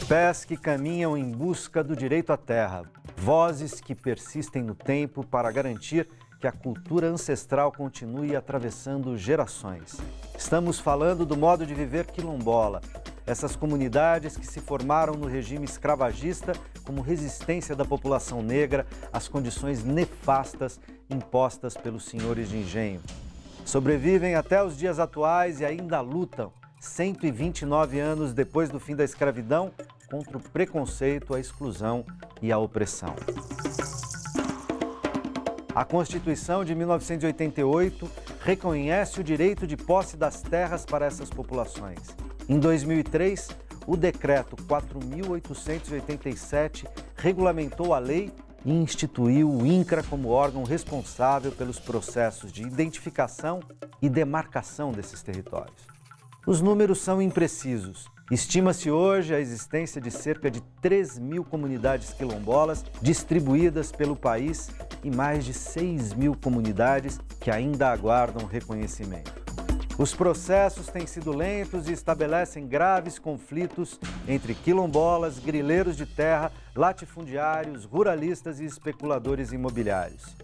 Pés que caminham em busca do direito à terra, vozes que persistem no tempo para garantir que a cultura ancestral continue atravessando gerações. Estamos falando do modo de viver quilombola, essas comunidades que se formaram no regime escravagista como resistência da população negra às condições nefastas impostas pelos senhores de engenho. Sobrevivem até os dias atuais e ainda lutam, 129 anos depois do fim da escravidão, contra o preconceito, a exclusão e a opressão. A Constituição de 1988 reconhece o direito de posse das terras para essas populações. Em 2003, o Decreto 4.887 regulamentou a lei e instituiu o INCRA como órgão responsável pelos processos de identificação e demarcação desses territórios. Os números são imprecisos. Estima-se hoje a existência de cerca de 3.000 comunidades quilombolas distribuídas pelo país e mais de 6.000 comunidades que ainda aguardam reconhecimento. Os processos têm sido lentos e estabelecem graves conflitos entre quilombolas, grileiros de terra, latifundiários, ruralistas e especuladores imobiliários.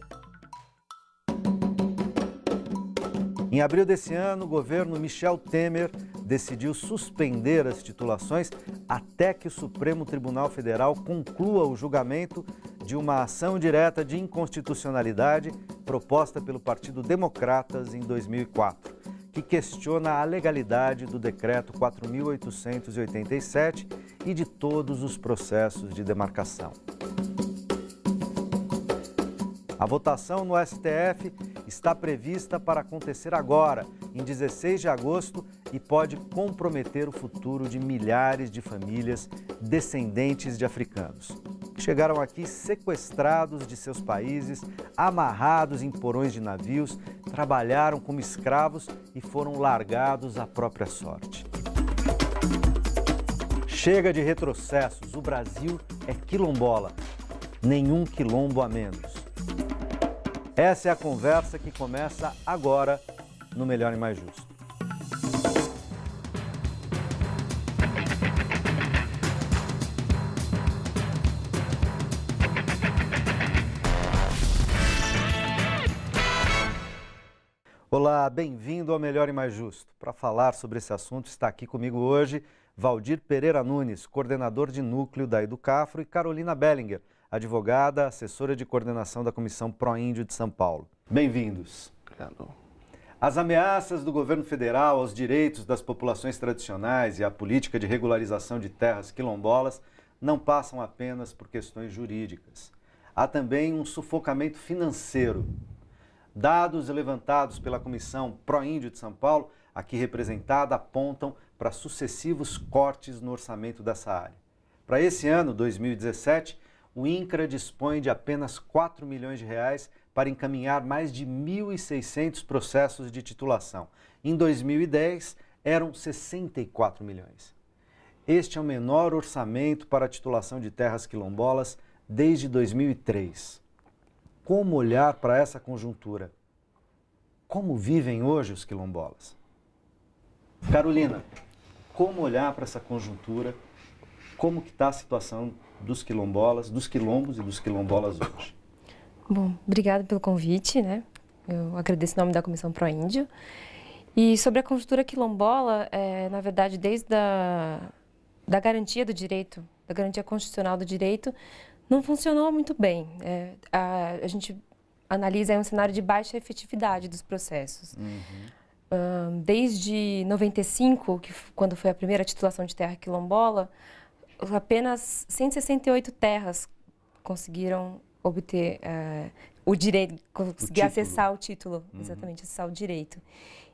Em abril desse ano, o governo Michel Temer decidiu suspender as titulações até que o Supremo Tribunal Federal conclua o julgamento de uma ação direta de inconstitucionalidade proposta pelo Partido Democratas em 2004, que questiona a legalidade do Decreto 4.887 e de todos os processos de demarcação. A votação no STF está prevista para acontecer agora, em 16 de agosto, e pode comprometer o futuro de milhares de famílias descendentes de africanos. Chegaram aqui sequestrados de seus países, amarrados em porões de navios, trabalharam como escravos e foram largados à própria sorte. Chega de retrocessos, o Brasil é quilombola, nenhum quilombo a menos. Essa é a conversa que começa agora no Melhor e Mais Justo. Olá, bem-vindo ao Melhor e Mais Justo. Para falar sobre esse assunto está aqui comigo hoje Valdir Pereira Nunes, coordenador de núcleo da Educafro, e Carolina Bellinger, advogada, assessora de coordenação da Comissão Pró-Índio de São Paulo. Bem-vindos. Obrigado. As ameaças do governo federal aos direitos das populações tradicionais e à política de regularização de terras quilombolas não passam apenas por questões jurídicas. Há também um sufocamento financeiro. Dados levantados pela Comissão Pró-Índio de São Paulo, aqui representada, apontam para sucessivos cortes no orçamento dessa área. Para esse ano, 2017, o INCRA dispõe de apenas R$ 4 milhões para encaminhar mais de 1.600 processos de titulação. Em 2010, eram 64 milhões. Este é o menor orçamento para a titulação de terras quilombolas desde 2003. Como olhar para essa conjuntura? Como vivem hoje os quilombolas? Carolina, como olhar para essa conjuntura? Como que está a situação dos quilombolas, dos quilombos e dos quilombolas hoje? Bom, obrigada pelo convite, né? Eu agradeço em nome da Comissão Pró-Índio. E sobre a conjuntura quilombola, na verdade, desde da garantia do direito, da garantia constitucional do direito, não funcionou muito bem. A gente analisa um cenário de baixa efetividade dos processos. Desde 95, quando foi a primeira titulação de terra quilombola, apenas 168 terras conseguiram obter o direito, conseguir acessar o título, exatamente, acessar o direito.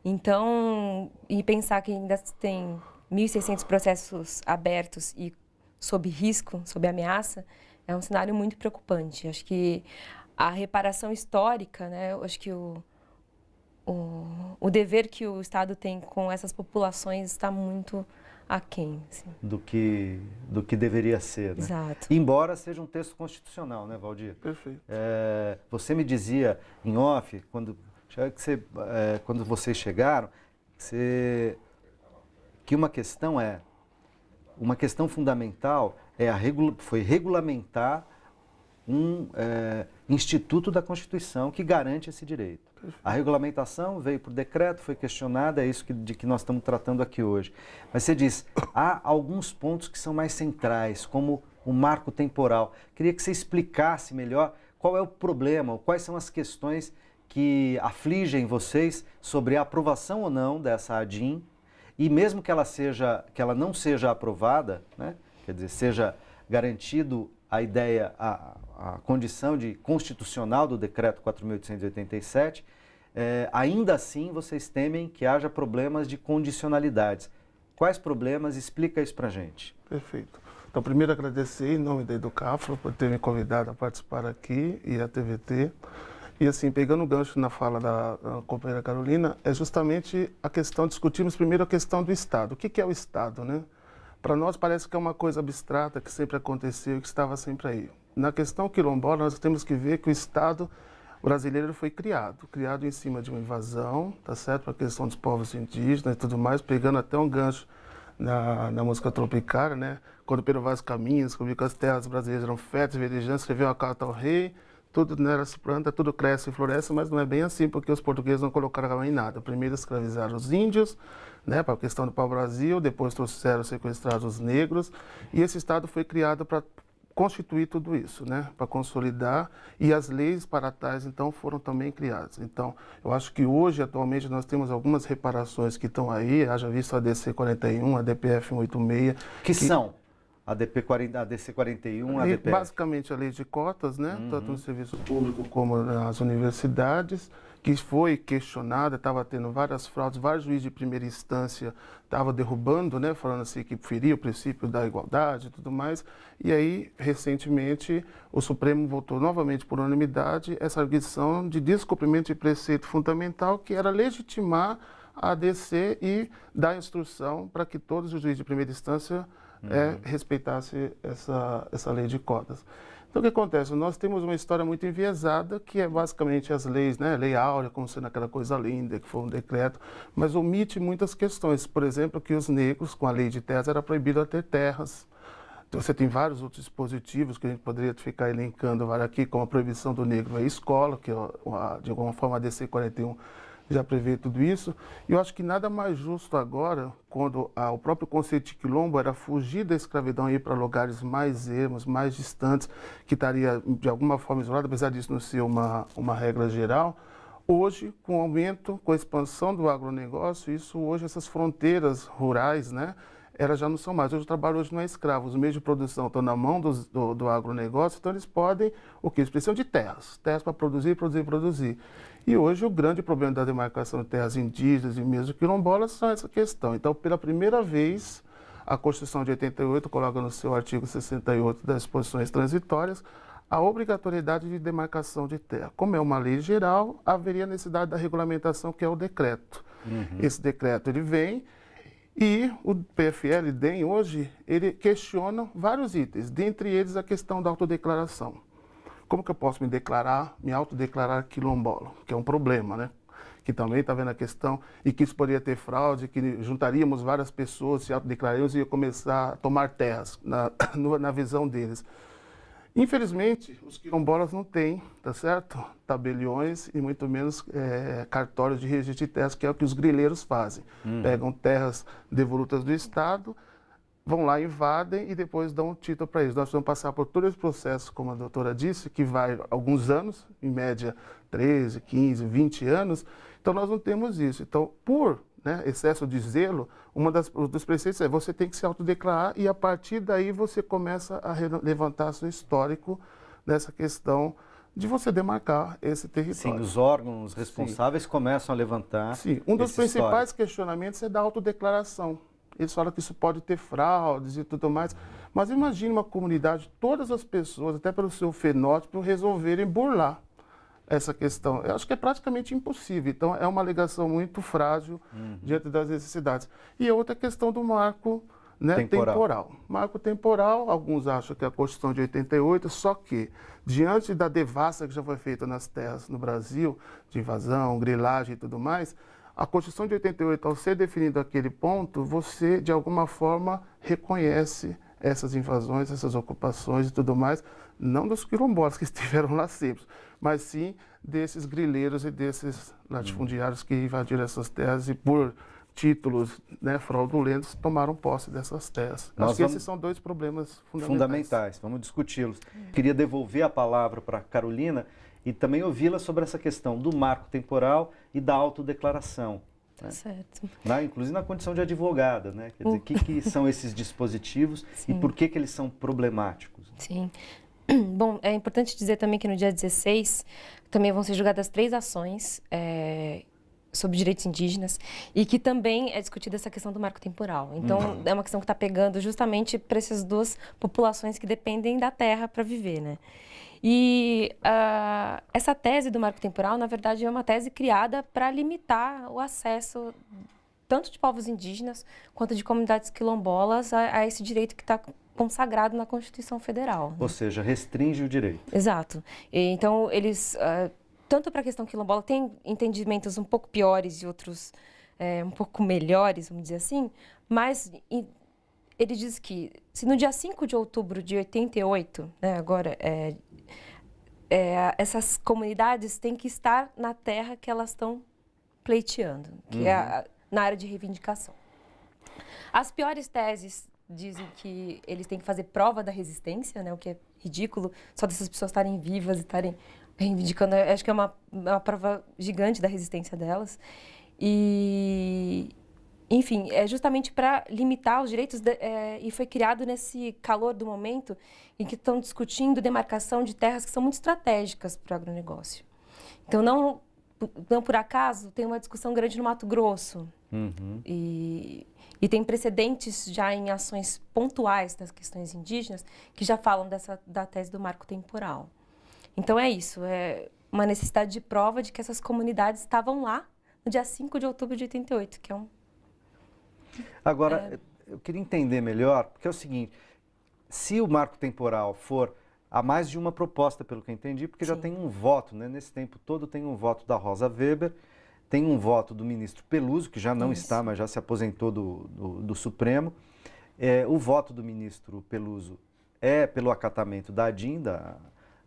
Então, e pensar que ainda tem 1.600 processos abertos e sob risco, sob ameaça, é um cenário muito preocupante. Acho que a reparação histórica, né, acho que o dever que o Estado tem com essas populações está muito aquém, assim. Do que deveria ser, né? Exato. Embora seja um texto constitucional, né, Valdir? Perfeito. Você me dizia em off, quando vocês chegaram, que uma questão uma questão fundamental foi regulamentar um instituto da Constituição que garante esse direito. A regulamentação veio por decreto, foi questionada, é isso de que nós estamos tratando aqui hoje. Mas você diz, há alguns pontos que são mais centrais, como o marco temporal. Queria que você explicasse melhor qual é o problema, quais são as questões que afligem vocês sobre a aprovação ou não dessa ADIM, e mesmo que ela não seja aprovada, né, quer dizer, seja garantido a ideia, a condição de constitucional do decreto 4.887, ainda assim vocês temem que haja problemas de condicionalidades. Quais problemas? Explica isso para a gente. Perfeito. Então, primeiro agradecer em nome da Educafro por ter me convidado a participar aqui e a TVT. E assim, pegando o gancho na fala da companheira Carolina, é justamente a questão, discutirmos primeiro a questão do Estado. O que é o Estado, né? Para nós parece que é uma coisa abstrata, que sempre aconteceu e que estava sempre aí. Na questão quilombola, nós temos que ver que o Estado brasileiro foi criado em cima de uma invasão, tá certo? Para a questão dos povos indígenas e tudo mais, pegando até um gancho na música Tropicália, né? Quando Pedro Vaz Caminha descobriu que as terras brasileiras eram férteis, verdejantes, escreveu uma carta ao rei, tudo nela se planta, tudo cresce e floresce, mas não é bem assim, porque os portugueses não colocaram em nada. Primeiro escravizaram os índios, né, para a questão do pau-brasil, depois trouxeram sequestrados os negros, e esse Estado foi criado para constituir tudo isso, né, para consolidar, e as leis para tais, então, foram também criadas. Então, eu acho que hoje, atualmente, nós temos algumas reparações que estão aí, haja visto a DC 41, a DPF 186. Que são? A DC 41, a DPF? Basicamente a lei de cotas, né? Tanto no serviço público como nas universidades, que foi questionada, estava tendo várias fraudes, vários juízes de primeira instância estavam derrubando, né? Falando assim que feria o princípio da igualdade e tudo mais. E aí, recentemente, o Supremo votou novamente por unanimidade essa arguição de descumprimento de preceito fundamental, que era legitimar a ADC e dar instrução para que todos os juízes de primeira instância respeitasse essa lei de cotas. Então, o que acontece? Nós temos uma história muito enviesada, que é basicamente as leis, né? Lei Áurea, como sendo aquela coisa linda, que foi um decreto, mas omite muitas questões. Por exemplo, que os negros, com a lei de terras, era proibido a ter terras. Então, você tem vários outros dispositivos que a gente poderia ficar elencando aqui, como a proibição do negro à escola, que de alguma forma a DC 41 já prevê tudo isso. E eu acho que nada mais justo agora, quando o próprio conceito de quilombo era fugir da escravidão e ir para lugares mais ermos, mais distantes, que estaria de alguma forma isolado, apesar disso não ser uma regra geral. Hoje, com o aumento, com a expansão do agronegócio, essas fronteiras rurais, né, elas já não são mais. Hoje o trabalho não é escravo, os meios de produção estão na mão do agronegócio, então eles podem, eles precisam de terras para produzir. E hoje o grande problema da demarcação de terras indígenas e mesmo quilombolas são essa questão. Então, pela primeira vez, a Constituição de 88 coloca no seu artigo 68 das disposições transitórias a obrigatoriedade de demarcação de terra. Como é uma lei geral, haveria necessidade da regulamentação, que é o decreto. Esse decreto ele vem e o PFL, DEM, hoje, ele questiona vários itens, dentre eles a questão da autodeclaração. Como que eu posso me autodeclarar quilombola? Que é um problema, né? Que também está vendo a questão, e que isso poderia ter fraude, que juntaríamos várias pessoas, se autodeclararíamos e ia começar a tomar terras, na visão deles. Infelizmente, os quilombolas não têm, tá certo? Tabeliões e muito menos cartórios de registro de terras, que é o que os grileiros fazem. Pegam terras devolutas do Estado, vão lá, invadem e depois dão um título para eles. Nós vamos passar por todo esse processo, como a doutora disse, que vai alguns anos, em média 13, 15, 20 anos. Então, nós não temos isso. Então, por excesso de zelo, dos preceitos é você tem que se autodeclarar e, a partir daí, você começa a levantar seu histórico nessa questão de você demarcar esse território. Sim, os órgãos responsáveis começam a levantar. Sim, um dos principais questionamentos é da autodeclaração. Eles falam que isso pode ter fraudes e tudo mais. Mas imagine uma comunidade, todas as pessoas, até pelo seu fenótipo, resolverem burlar essa questão. Eu acho que é praticamente impossível. Então, é uma alegação muito frágil diante das necessidades. E a outra questão do marco temporal. Marco temporal, alguns acham que é a Constituição de 88, só que, diante da devassa que já foi feita nas terras no Brasil, de invasão, grilagem e tudo mais, A Constituição de 88, ao ser definido aquele ponto, você, de alguma forma, reconhece essas invasões, essas ocupações e tudo mais, não dos quilombolas que estiveram lá sempre, mas sim desses grileiros e desses latifundiários que invadiram essas terras e por títulos, né, fraudulentos, tomaram posse dessas terras. Acho que esses são dois problemas fundamentais. Vamos discuti-los. Queria devolver a palavra para a Carolina e também ouvi-la sobre essa questão do marco temporal e da autodeclaração. Tá certo. Inclusive na condição de advogada, né? Quer dizer, o que são esses dispositivos e por que eles são problemáticos? Sim. Bom, é importante dizer também que no dia 16 também vão ser julgadas 3 ações sobre direitos indígenas e que também é discutida essa questão do marco temporal. Então, é uma questão que está pegando justamente para essas 2 populações que dependem da terra para viver, né? E essa tese do marco temporal, na verdade, é uma tese criada para limitar o acesso tanto de povos indígenas quanto de comunidades quilombolas a esse direito que está consagrado na Constituição Federal. Ou seja, restringe o direito. Exato. Então, eles, tanto para a questão quilombola, tem entendimentos um pouco piores e outros um pouco melhores, vamos dizer assim, mas ele diz que se no dia 5 de outubro de 88, né, agora, essas comunidades têm que estar na terra que elas estão pleiteando, que é na área de reivindicação. As piores teses dizem que eles têm que fazer prova da resistência, né, o que é ridículo, só dessas pessoas estarem vivas e estarem reivindicando, acho que é uma prova gigante da resistência delas. E, enfim, é justamente para limitar os direitos, e foi criado nesse calor do momento em que estão discutindo demarcação de terras que são muito estratégicas para o agronegócio. Então, não por acaso, tem uma discussão grande no Mato Grosso. E tem precedentes já em ações pontuais das questões indígenas que já falam da tese do marco temporal. Então, é isso, é uma necessidade de prova de que essas comunidades estavam lá no dia 5 de outubro de 88, que é um... Agora, eu queria entender melhor, porque é o seguinte, se o marco temporal for há mais de uma proposta, pelo que eu entendi, porque já tem um voto, né? Nesse tempo todo tem um voto da Rosa Weber, tem um voto do ministro Peluso, que já não está, mas já se aposentou do Supremo. O voto do ministro Peluso é pelo acatamento da ADIM, da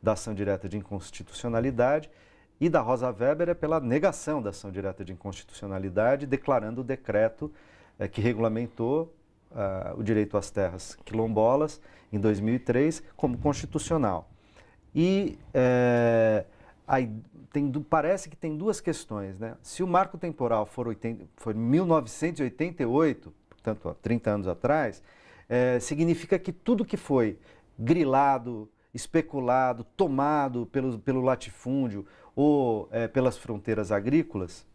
ação direta de inconstitucionalidade, e da Rosa Weber é pela negação da ação direta de inconstitucionalidade, declarando o decreto que regulamentou o direito às terras quilombolas em 2003 como constitucional. E parece que tem 2 questões, né? Se o marco temporal for 1988, portanto, há 30 anos atrás, significa que tudo que foi grilado, especulado, tomado pelo latifúndio ou pelas fronteiras agrícolas,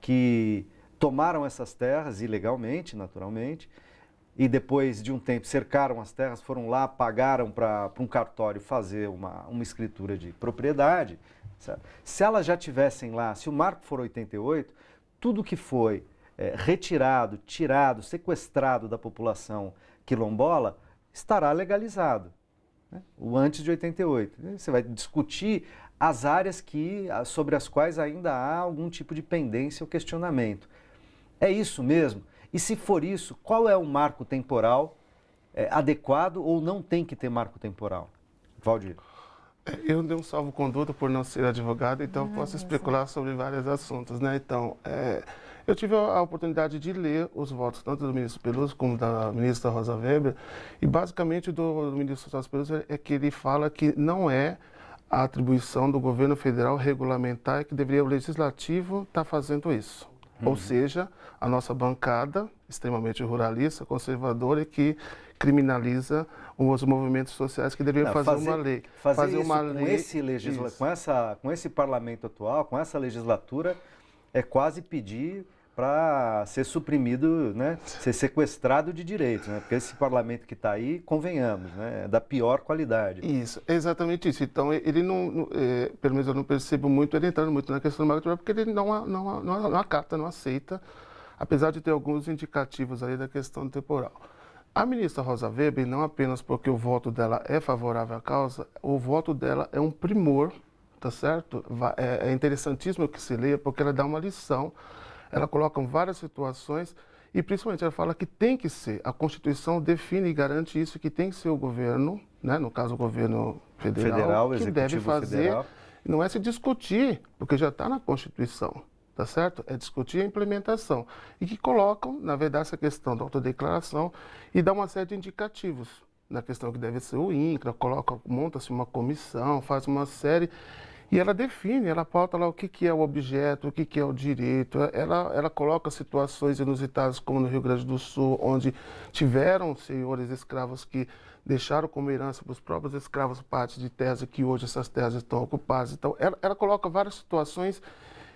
que tomaram essas terras ilegalmente, naturalmente, e depois de um tempo cercaram as terras, foram lá, pagaram para um cartório fazer uma escritura de propriedade. Certo? Se elas já tivessem lá, se o marco for 88, tudo que foi retirado, tirado, sequestrado da população quilombola estará legalizado, né? O antes de 88. Você vai discutir as áreas sobre as quais ainda há algum tipo de pendência ou questionamento. É isso mesmo? E se for isso, qual é o marco temporal adequado ou não tem que ter marco temporal? Valdir. Eu dei um salvo-conduto por não ser advogado, então posso especular sobre vários assuntos, né? Então, eu tive a oportunidade de ler os votos tanto do ministro Peluso como da ministra Rosa Weber, e basicamente do ministro Rosa Peluso é que ele fala que não é a atribuição do governo federal regulamentar, que deveria o legislativo estar fazendo isso. Ou seja, a nossa bancada, extremamente ruralista, conservadora, que criminaliza os movimentos sociais que deveriam fazer uma lei. Fazer uma lei com esse parlamento atual, com essa legislatura, é quase pedir para ser suprimido, né, ser sequestrado de direitos, né? Porque esse parlamento que está aí, convenhamos, né, é da pior qualidade. Isso, é exatamente isso. Então, ele pelo menos eu não percebo muito ele entrando muito na questão do marco temporal, porque ele não acata, não aceita, apesar de ter alguns indicativos aí da questão temporal. A ministra Rosa Weber, não apenas porque o voto dela é favorável à causa, o voto dela é um primor, tá certo? É interessantíssimo que se leia, porque ela dá uma lição ela coloca várias situações e principalmente ela fala que tem que ser, a Constituição define e garante isso, que tem que ser o governo, né, no caso o governo federal, que deve fazer, federal. Não é se discutir, porque já está na Constituição, tá certo? É discutir a implementação. E que colocam, na verdade, essa questão da autodeclaração e dá uma série de indicativos na questão que deve ser o INCRA, monta-se uma comissão, faz uma série, e ela define, ela pauta lá o que é o objeto, o que é o direito, ela coloca situações inusitadas, como no Rio Grande do Sul, onde tiveram senhores escravos que deixaram como herança para os próprios escravos partes de terras, e que hoje essas terras estão ocupadas. Então, ela coloca várias situações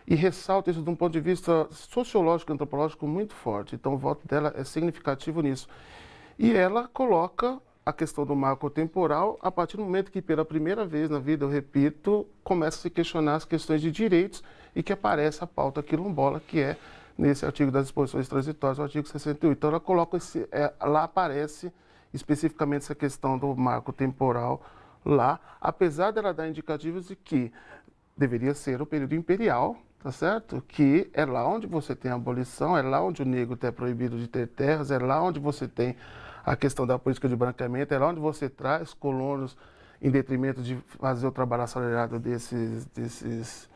e ressalta isso de um ponto de vista sociológico e antropológico muito forte. Então, o voto dela é significativo nisso. E ela coloca a questão do marco temporal a partir do momento que, pela primeira vez na vida, eu repito, começa a se questionar as questões de direitos e que aparece a pauta quilombola, que é nesse artigo das disposições transitórias, o artigo 68. Então, ela coloca lá aparece especificamente essa questão do marco temporal lá, apesar dela dar indicativos de que deveria ser o período imperial, tá certo? Que é lá onde você tem a abolição, é lá onde o negro é proibido de ter terras, é lá onde você tem a questão da política de branqueamento, é lá onde você traz colonos em detrimento de fazer o trabalho assalariado desses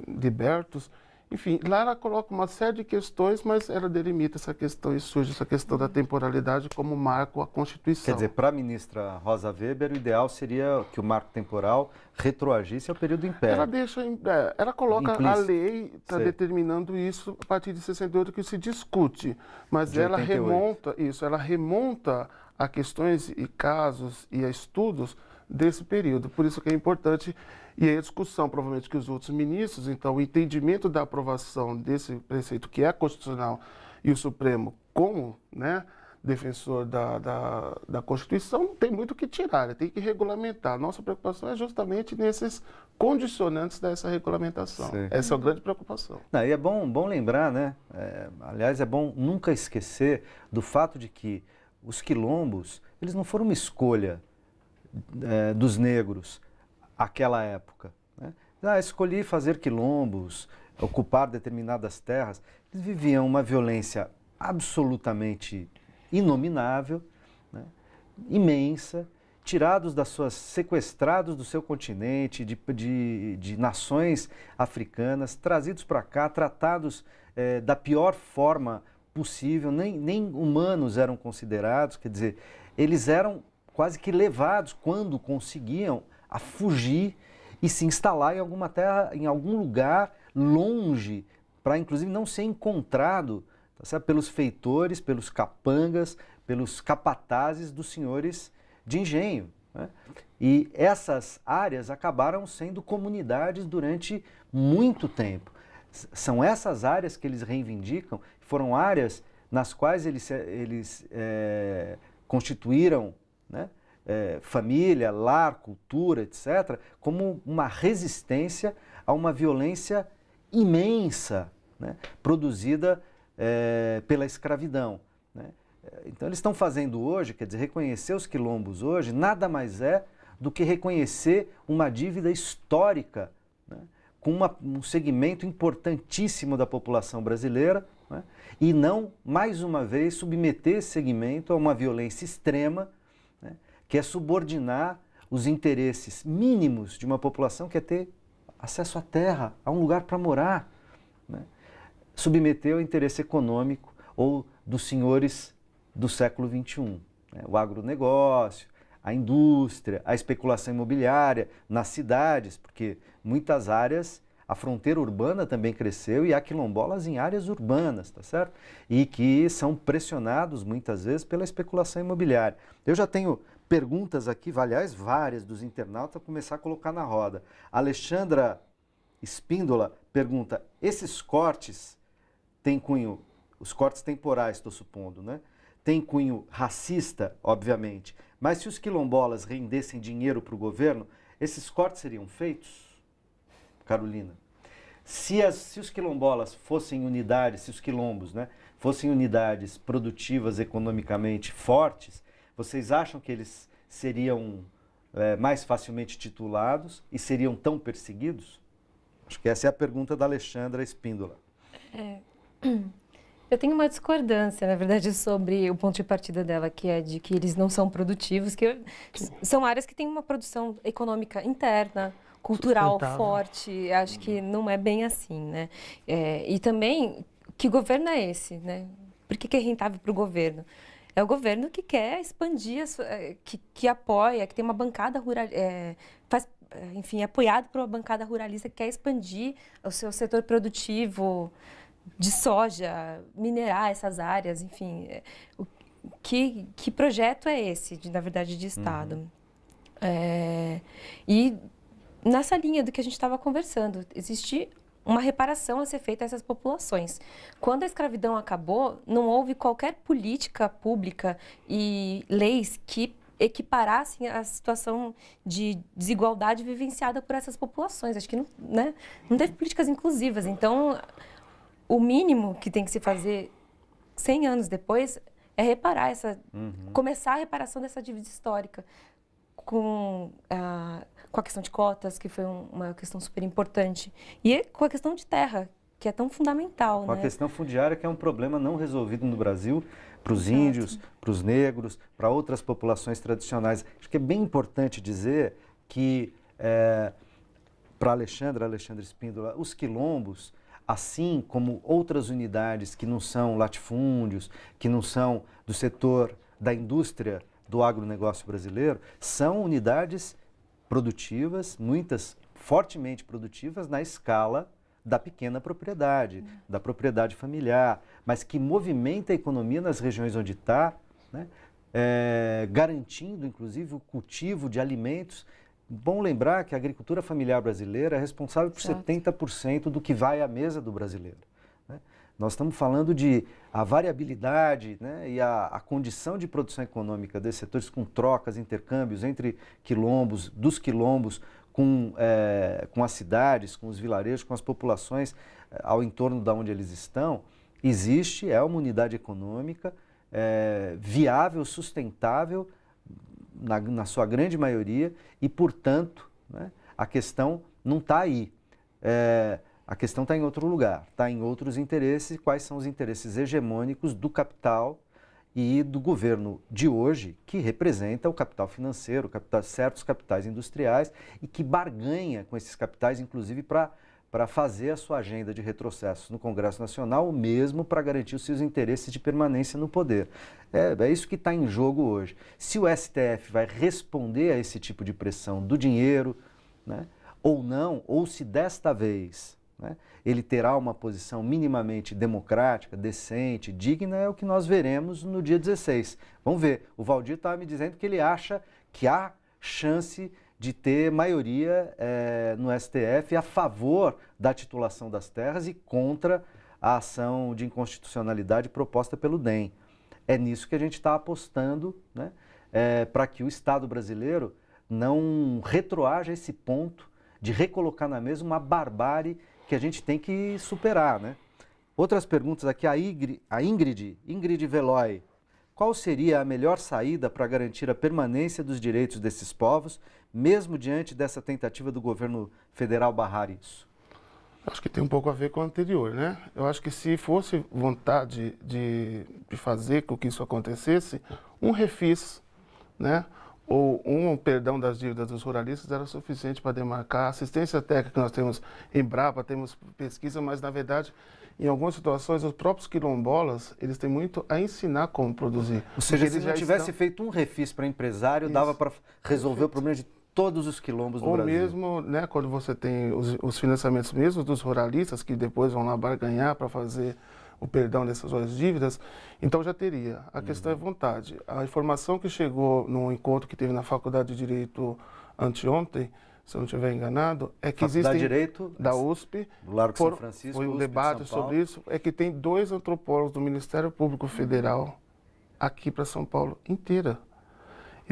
libertos. Enfim, lá ela coloca uma série de questões, mas ela delimita essa questão e surge essa questão da temporalidade como marco à Constituição. Quer dizer, para a ministra Rosa Weber, o ideal seria que o marco temporal retroagisse ao período império. Ela coloca implícito. A lei, está determinando isso a partir de 68 que se discute, mas ela remonta a questões e casos e a estudos desse período. Por isso que é importante, e aí a discussão, provavelmente, que os outros ministros, então, o entendimento da aprovação desse preceito que é constitucional e o Supremo como, né, defensor da Constituição, não tem muito o que tirar, ele tem que regulamentar. Nossa preocupação é justamente nesses condicionantes dessa regulamentação. Sim. Essa é a grande preocupação. Não, e é bom lembrar, né? Aliás, é bom nunca esquecer do fato de que os quilombos, eles não foram uma escolha dos negros àquela época, né? Escolhi fazer quilombos, ocupar determinadas terras. Eles viviam uma violência absolutamente inominável, né? Imensa, sequestrados do seu continente, de nações africanas, trazidos para cá, tratados da pior forma possível, nem humanos eram considerados, quer dizer, eles eram quase que levados, quando conseguiam, a fugir e se instalar em alguma terra, em algum lugar longe, para inclusive não ser encontrado, tá certo? Pelos feitores, pelos capangas, pelos capatazes dos senhores de engenho, né? E essas áreas acabaram sendo comunidades durante muito tempo. São essas áreas que eles reivindicam, foram áreas nas quais eles constituíram, né, família, lar, cultura, etc., como uma resistência a uma violência imensa, né, produzida pela escravidão, né? Então, eles estão fazendo hoje, quer dizer, reconhecer os quilombos hoje, nada mais é do que reconhecer uma dívida histórica, né, com um segmento importantíssimo da população brasileira, né, e não, mais uma vez, submeter esse segmento a uma violência extrema, né, que é subordinar os interesses mínimos de uma população que é ter acesso à terra, a um lugar para morar, né, submeter ao interesse econômico ou dos senhores do século XXI, né, o agronegócio, a indústria, a especulação imobiliária nas cidades, porque muitas áreas, a fronteira urbana também cresceu e há quilombolas em áreas urbanas, tá certo? E que são pressionados muitas vezes pela especulação imobiliária. Eu já tenho perguntas aqui, aliás, várias dos internautas, começar a colocar na roda. Alexandra Espíndola pergunta, esses cortes têm cunho, os cortes temporais, estou supondo, né? Tem cunho racista, obviamente, mas se os quilombolas rendessem dinheiro para o governo, esses cortes seriam feitos? Carolina, se os quilombolas fossem unidades, se os quilombos, né, fossem unidades produtivas economicamente fortes, vocês acham que eles seriam mais facilmente titulados e seriam tão perseguidos? Acho que essa é a pergunta da Alexandra Espíndola. Eu tenho uma discordância, na verdade, sobre o ponto de partida dela, que é de que eles não são produtivos, são áreas que têm uma produção econômica interna, cultural Sustentável. forte. Acho que não é bem assim, né? E também, que governo é esse, né? Por que é rentável para o governo? É o governo que quer expandir, que apoia, que tem uma bancada rural, enfim, é apoiado por uma bancada ruralista que quer expandir o seu setor produtivo de soja, minerar essas áreas, enfim. Que projeto é esse, na verdade, de Estado? E nessa linha do que a gente estava conversando, existe uma reparação a ser feita a essas populações. Quando a escravidão acabou, não houve qualquer política pública e leis que equiparassem a situação de desigualdade vivenciada por essas populações. Acho que não, né? Não teve políticas inclusivas. Então, o mínimo que tem que se fazer 100 anos depois é reparar começar a reparação dessa dívida histórica com a questão de cotas, que foi uma questão super importante, e com a questão de terra, que é tão fundamental. Com a questão fundiária, que é um problema não resolvido no Brasil, para os índios, para os negros, para outras populações tradicionais. Acho que é bem importante dizer que, para Alexandre Espíndola, os quilombos, assim como outras unidades que não são latifúndios, que não são do setor da indústria do agronegócio brasileiro, são unidades produtivas, muitas fortemente produtivas na escala da pequena propriedade, da propriedade familiar, mas que movimenta a economia nas regiões onde está, né? Garantindo, inclusive, o cultivo de alimentos. Bom lembrar que a agricultura familiar brasileira é responsável por 70% do que vai à mesa do brasileiro, né? Nós estamos falando de a variabilidade, né, e a condição de produção econômica desses setores com trocas, intercâmbios entre quilombos, dos quilombos com as cidades, com os vilarejos, com as populações ao entorno de onde eles estão. Existe, é uma unidade econômica viável, sustentável, na sua grande maioria, e, portanto, né, a questão não está aí. A questão está em outro lugar, está em outros interesses. Quais são os interesses hegemônicos do capital e do governo de hoje, que representa o capital financeiro, certos capitais industriais, e que barganha com esses capitais, inclusive para fazer a sua agenda de retrocessos no Congresso Nacional, ou mesmo para garantir os seus interesses de permanência no poder. É isso que está em jogo hoje. Se o STF vai responder a esse tipo de pressão do dinheiro, né, ou não, ou se desta vez, né, ele terá uma posição minimamente democrática, decente, digna, é o que nós veremos no dia 16. Vamos ver. O Valdir estava me dizendo que ele acha que há chance de ter maioria no STF a favor da titulação das terras e contra a ação de inconstitucionalidade proposta pelo DEM. É nisso que a gente está apostando, né, para que o Estado brasileiro não retroaja esse ponto de recolocar na mesa uma barbárie que a gente tem que superar, né? Outras perguntas aqui, a Ingrid Veloy. Qual seria a melhor saída para garantir a permanência dos direitos desses povos, mesmo diante dessa tentativa do governo federal barrar isso? Acho que tem um pouco a ver com o anterior, né? Eu acho que se fosse vontade de fazer com que isso acontecesse, um refis, né, ou um perdão das dívidas dos ruralistas era suficiente para demarcar. A assistência técnica que nós temos em Brapa, temos pesquisa, mas na verdade, em algumas situações, os próprios quilombolas, eles têm muito a ensinar como produzir. Ou seja, se não tivesse feito um refis para empresário, dava para resolver o problema de todos os quilombos do Brasil. Ou mesmo, né, quando você tem os financiamentos mesmo dos ruralistas, que depois vão lá barganhar para fazer o perdão dessas suas dívidas, então já teria. A questão é vontade. A informação que chegou num encontro que teve na Faculdade de Direito anteontem, se eu não estiver enganado, é que existem... Direito da USP, do Largo São Francisco, foi um USP debate sobre isso, é que tem 2 antropólogos do Ministério Público Federal aqui para São Paulo inteira.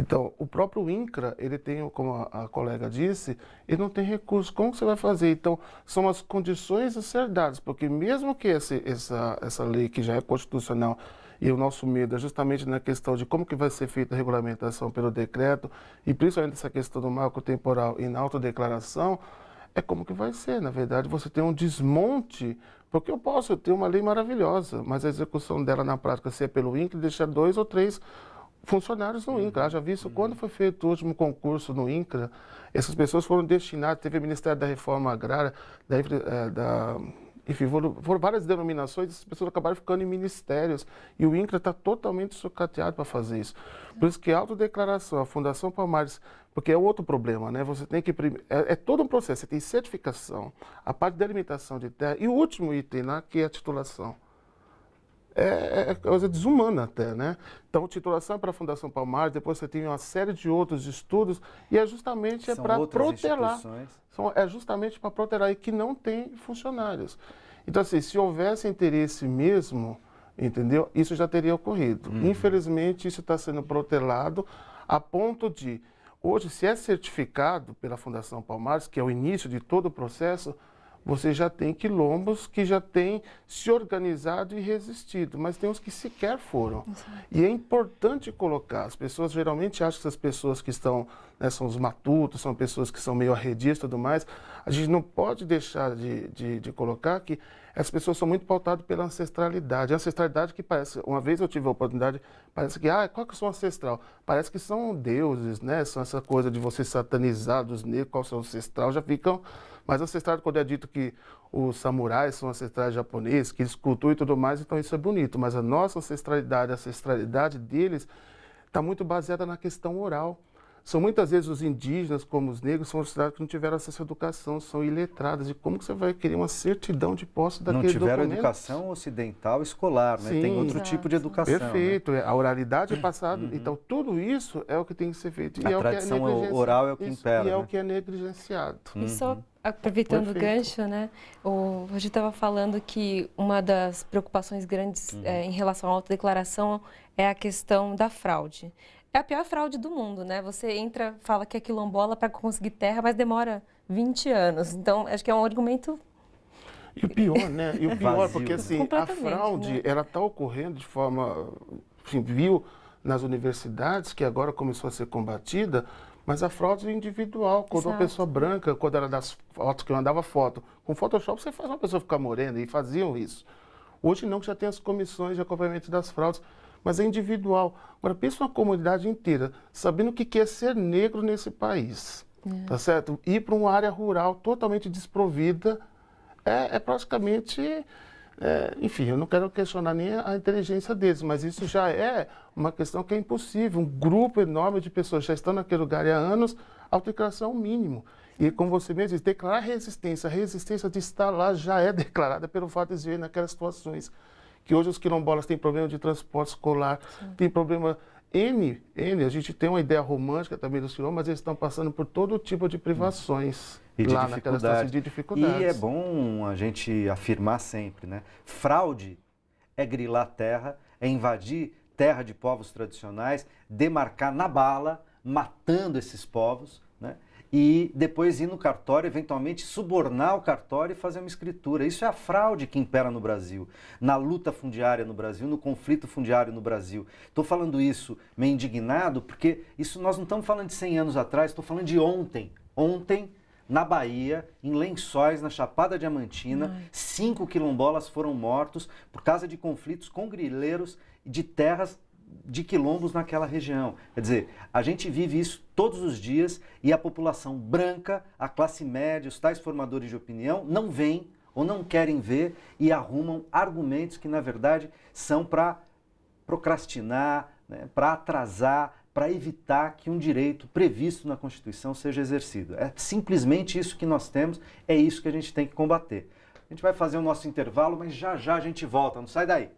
Então, o próprio INCRA, ele tem, como a colega disse, ele não tem recurso. Como você vai fazer? Então, são as condições a ser dadas, porque mesmo que essa lei que já é constitucional, e o nosso medo é justamente na questão de como que vai ser feita a regulamentação pelo decreto, e principalmente essa questão do marco temporal e na autodeclaração, é como que vai ser. Na verdade, você tem um desmonte, porque eu posso ter uma lei maravilhosa, mas a execução dela na prática, se é pelo INCRA, deixa 2 ou 3 funcionários no INCRA. Haja visto, quando foi feito o último concurso no INCRA, essas pessoas foram destinadas, teve o Ministério da Reforma Agrária, enfim, foram várias denominações, essas pessoas acabaram ficando em ministérios, e o INCRA está totalmente sucateado para fazer isso. Por isso que a autodeclaração, a Fundação Palmares, porque é outro problema, né? Você tem que, é todo um processo, você tem certificação, a parte da delimitação de terra, e o último item lá, que é a titulação. É coisa desumana até, né? Então, titulação é para a Fundação Palmares, depois você tem uma série de outros estudos, e é justamente para protelar. É justamente para protelar e que não tem funcionários. Então, assim, se houvesse interesse mesmo, entendeu? Isso já teria ocorrido. Infelizmente, isso está sendo protelado a ponto de, hoje, se é certificado pela Fundação Palmares, que é o início de todo o processo, você já tem quilombos que já têm se organizado e resistido, mas tem uns que sequer foram. E é importante colocar, as pessoas geralmente acham que essas pessoas que estão, né, são os matutos, são pessoas que são meio arredistas e tudo mais, a gente não pode deixar de colocar que as pessoas são muito pautadas pela ancestralidade. A ancestralidade que parece, uma vez eu tive a oportunidade, parece que, qual que é o seu ancestral? Parece que são deuses, né? São essa coisa de você satanizar dos negros, qual é o seu ancestral, já ficam... Mas ancestrais, quando é dito que os samurais são ancestrais japoneses, que eles cultuam e tudo mais, então isso é bonito. Mas a nossa ancestralidade, a ancestralidade deles, está muito baseada na questão oral. São muitas vezes os indígenas, como os negros, são sociedades que não tiveram acesso à educação, são iletradas. E como que você vai querer uma certidão de posse daquele documento? Não tiveram educação ocidental escolar, né? Sim, tem outro tipo de educação. Perfeito, né? A oralidade é passada. Então, tudo isso é o que tem que ser feito. A tradição oral é o que impera. E é né? o que é negligenciado. E só aproveitando o gancho, né? O Roger estava falando que uma das preocupações grandes em relação à autodeclaração é a questão da fraude. É a pior fraude do mundo, né? Você entra, fala que é quilombola para conseguir terra, mas demora 20 anos. Então, acho que é um argumento... E o pior, né? E o pior, Vazio, porque assim, a fraude, né? ela está ocorrendo de forma... Enfim, viu nas universidades, que agora começou a ser combatida, mas a fraude é individual. Quando uma pessoa branca, quando era das fotos, que eu mandava foto, com Photoshop você faz uma pessoa ficar morena, e faziam isso. Hoje não, que já tem as comissões de acompanhamento das fraudes, mas é individual. Agora, pensa uma comunidade inteira, sabendo o que é ser negro nesse país, tá certo? Ir para uma área rural totalmente desprovida é praticamente... enfim, eu não quero questionar nem a inteligência deles, mas isso já é uma questão que é impossível. Um grupo enorme de pessoas já estão naquele lugar há anos, a autodeclaração é o mínimo. E como você mesmo disse, declarar resistência, a resistência de estar lá já é declarada pelo fato de viver naquelas situações. Que hoje os quilombolas têm problema de transporte escolar, tem problema N, a gente tem uma ideia romântica também dos quilombolas, mas eles estão passando por todo tipo de privações. E de lá naquela situação de dificuldades. E é bom a gente afirmar sempre, né? Fraude é grilar terra, é invadir terra de povos tradicionais, demarcar na bala, matando esses povos, né? E depois ir no cartório, eventualmente subornar o cartório e fazer uma escritura. Isso é a fraude que impera no Brasil, na luta fundiária no Brasil, no conflito fundiário no Brasil. Estou falando isso meio indignado, porque isso nós não estamos falando de 100 anos atrás, estou falando de ontem. Ontem, na Bahia, em Lençóis, na Chapada Diamantina, 5 quilombolas foram mortos por causa de conflitos com grileiros de terras de quilombos naquela região. Quer dizer, a gente vive isso todos os dias e a população branca, a classe média, os tais formadores de opinião, não veem ou não querem ver e arrumam argumentos que, na verdade, são para procrastinar, né, para atrasar, para evitar que um direito previsto na Constituição seja exercido. É simplesmente isso que nós temos, é isso que a gente tem que combater. A gente vai fazer o nosso intervalo, mas já já a gente volta, não sai daí.